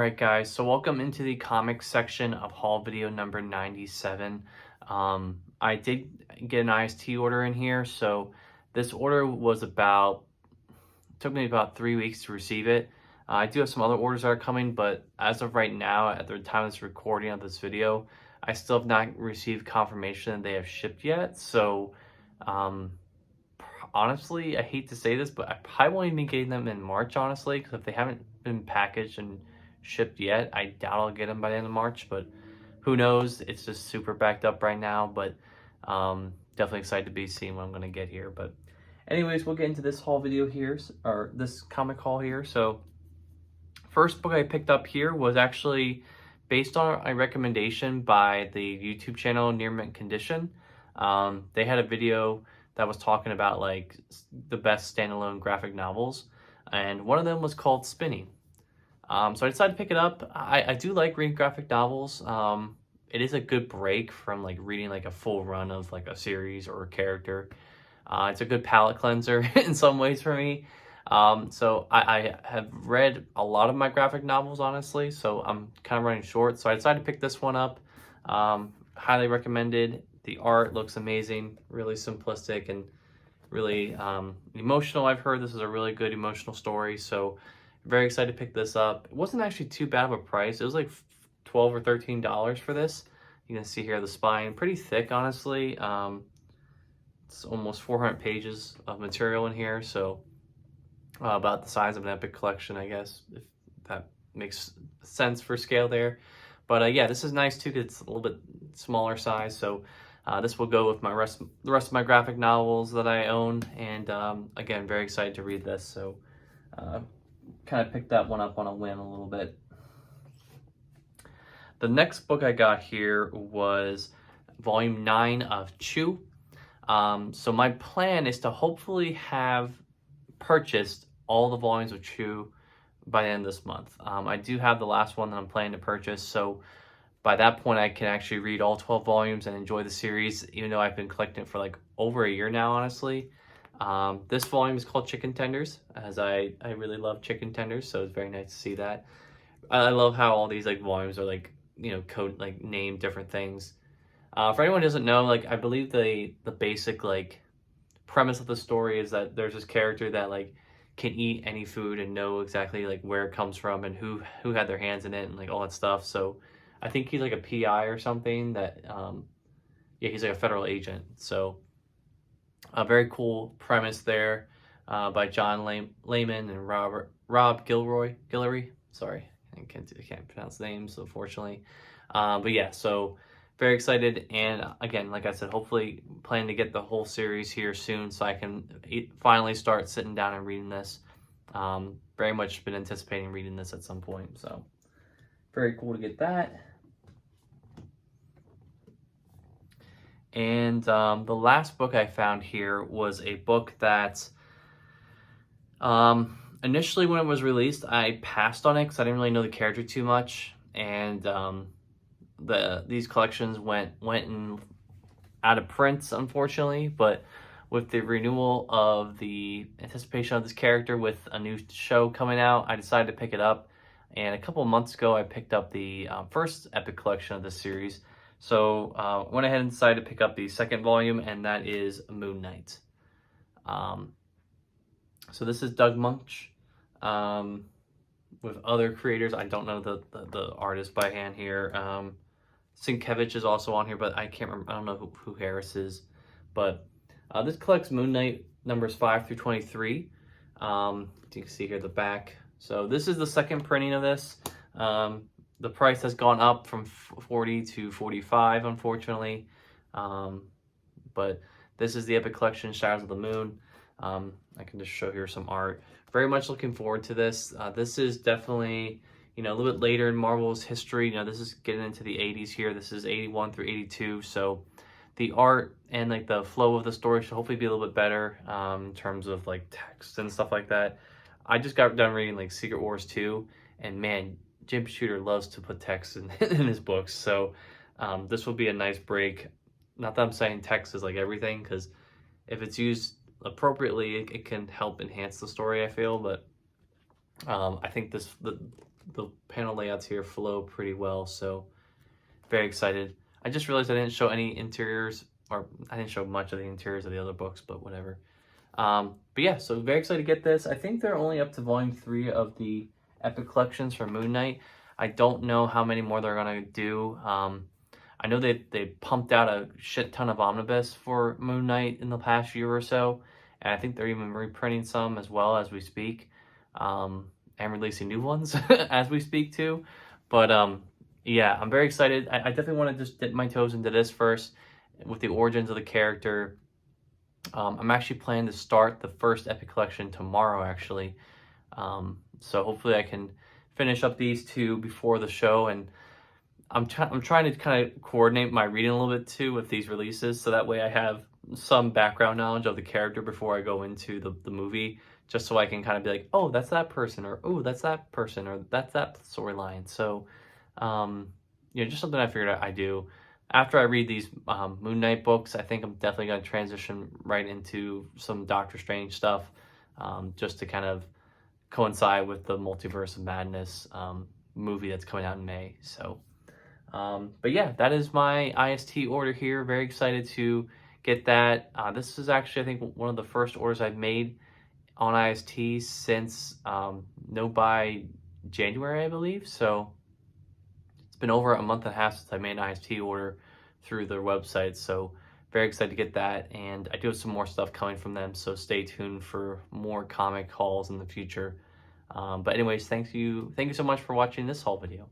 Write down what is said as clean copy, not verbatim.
Alright guys, so welcome into the comics section of haul video number 97. I did get an IST order in here, so this order was took me about 3 weeks to receive it. I do have some other orders that are coming, but as of right now, at the time of this recording of this video, I still have not received confirmation that they have shipped yet, so honestly, I hate to say this, but I probably won't even be getting them in March, honestly, because if they haven't been packaged and shipped yet, I doubt I'll get them by the end of March, but who knows? It's just super backed up right now, but definitely excited to be seeing what I'm going to get here. But anyways, we'll get into this haul video here, or this comic haul here. So first book I picked up here was actually based on a recommendation by the YouTube channel Near Mint Condition. They had a video that was talking about like the best standalone graphic novels, and one of them was called Spinning. So I decided to pick it up. I do like reading graphic novels. It is a good break from like reading like a full run of like a series or a character. It's a good palate cleanser in some ways for me. So I have read a lot of my graphic novels, honestly, so I'm kind of running short. So I decided to pick this one up. Highly recommended. The art looks amazing, really simplistic and really emotional. I've heard this is a really good emotional story, so very excited to pick this up. It wasn't actually too bad of a price. It was like $12 or $13 for this. You can see here the spine, pretty thick, honestly. It's almost 400 pages of material in here, so about the size of an Epic collection, I guess, if that makes sense for scale there. But yeah, this is nice too, because it's a little bit smaller size, so this will go with the rest of my graphic novels that I own, and again, very excited to read this. So kind of picked that one up on a whim a little bit. The next book I got here was volume 9 of Chew. So my plan is to hopefully have purchased all the volumes of Chew by the end of this month. I do have the last one that I'm planning to purchase, so by that point I can actually read all 12 volumes and enjoy the series, even though I've been collecting it for like over a year now, honestly. This volume is called Chicken Tenders, as I really love chicken tenders, so it's very nice to see that. I love how all these like volumes are like, you know, code like named different things. For anyone who doesn't know, like I believe the basic like premise of the story is that there's this character that like can eat any food and know exactly like where it comes from and who had their hands in it and like all that stuff. So I think he's like a PI or something that yeah, he's like a federal agent. So a very cool premise there by John Layman and Rob Guillory. Sorry, I can't pronounce names, unfortunately. But yeah, so very excited, and again, like I said, hopefully planning to get the whole series here soon so I can finally start sitting down and reading this. Very much been anticipating reading this at some point, so very cool to get that. And the last book I found here was a book that initially when it was released, I passed on it because I didn't really know the character too much, and these collections went out of print, unfortunately. But with the renewal of the anticipation of this character with a new show coming out, I decided to pick it up. And a couple of months ago, I picked up the first Epic collection of this series. So went ahead and decided to pick up the second volume, and that is Moon Knight. So this is Doug Moench with other creators. I don't know the artist by hand here. Sienkiewicz is also on here, but I can't remember. I don't know who Harris is. But this collects Moon Knight numbers 5 through 23. You can see here the back. So this is the second printing of this. The price has gone up from 40 to 45, unfortunately. But this is the Epic Collection, Shadows of the Moon. I can just show here some art. Very much looking forward to this. This is definitely, you know, a little bit later in Marvel's history. You know, this is getting into the 80s here. This is 81 through 82. So the art and like the flow of the story should hopefully be a little bit better in terms of like text and stuff like that. I just got done reading like Secret Wars 2, and man, Jim Shooter loves to put text in his books. So this will be a nice break. Not that I'm saying text is like everything, because if it's used appropriately, it can help enhance the story, I feel. But I think the panel layouts here flow pretty well, so very excited. I just realized I didn't show any interiors, or I didn't show much of the interiors of the other books, but whatever. But yeah, so very excited to get this. I think they're only up to volume 3 of the Epic Collections for Moon Knight. I don't know how many more they're gonna do. I know they pumped out a shit ton of omnibus for Moon Knight in the past year or so, and I think they're even reprinting some as well as we speak, and releasing new ones as we speak too. But yeah, I'm very excited. I definitely want to just dip my toes into this first with the origins of the character. I'm actually planning to start the first Epic Collection tomorrow, actually. So hopefully I can finish up these 2 before the show, and I'm trying to kind of coordinate my reading a little bit too with these releases, so that way I have some background knowledge of the character before I go into the movie, just so I can kind of be like, oh, that's that person, or oh, that's that person, or that's that storyline. So, just something I figured I do. After I read these Moon Knight books, I think I'm definitely going to transition right into some Doctor Strange stuff, just to kind of coincide with the Multiverse of Madness movie that's coming out in May. So, but yeah, that is my IST order here. Very excited to get that. This is actually, I think, one of the first orders I've made on IST since No Buy January, I believe. So it's been over a month and a half since I made an IST order through their website. So very excited to get that. And I do have some more stuff coming from them. So stay tuned for more comic hauls in the future. But anyways, thank you so much for watching this haul video.